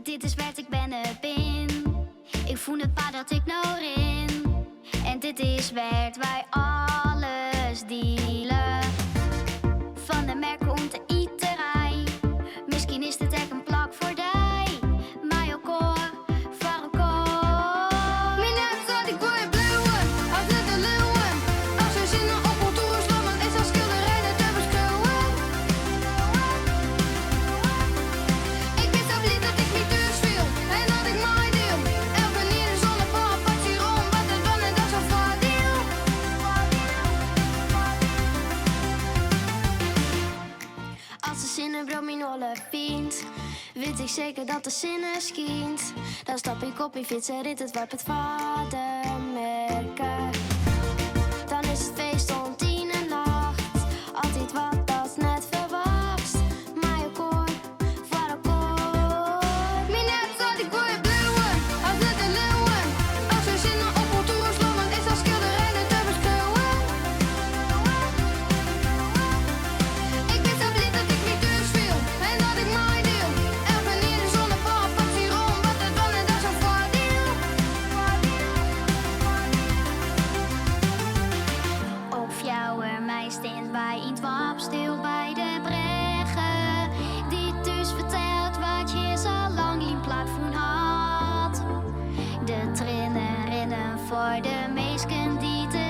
Dit is werd, ik ben het bin. Ik voel het pa dat ik nou in. En dit is werd, wij alles dealen. Van de merken om de iterij. Misschien is dit echt een plak voor die. Maar ook hoor, voor elkaar. Mijn naam zal ik gooien blauwen, als net de leeuwen. Als je zin op cultuur slaan, dan is dat schilderij net te beschouwen. Ik ben zo blij dat ik niet thuis viel en dat ik mij deel. Elke keer de zon op een patje rond, wat het dan en dat zo voordeel. Als de zinnen brood mijn olle vindt, weet ik zeker dat de zinnen schijnt. Dan stap ik op in fiets en rit het warp het vader merken. Dan is het feest om 10 en nacht. Altijd wat dat net verwacht. Maar je koor, voor elkaar. Mijn net zal ik gooien blauwen, als net de leeuwen. Als je zinnen op cultuur slaan, dan is dat schilderij net te beschouwen. Ik ben zo blij dat ik niet thuis viel en dat ik mij deel. Elke keer de zon op een patje rond, wat het dan en dat zo voordeel. Op jou en mij staan wij in het wap stil bij de breggen. Die dus vertelt wat je zo lang in plafond had. De trainen rennen voor de meesten die te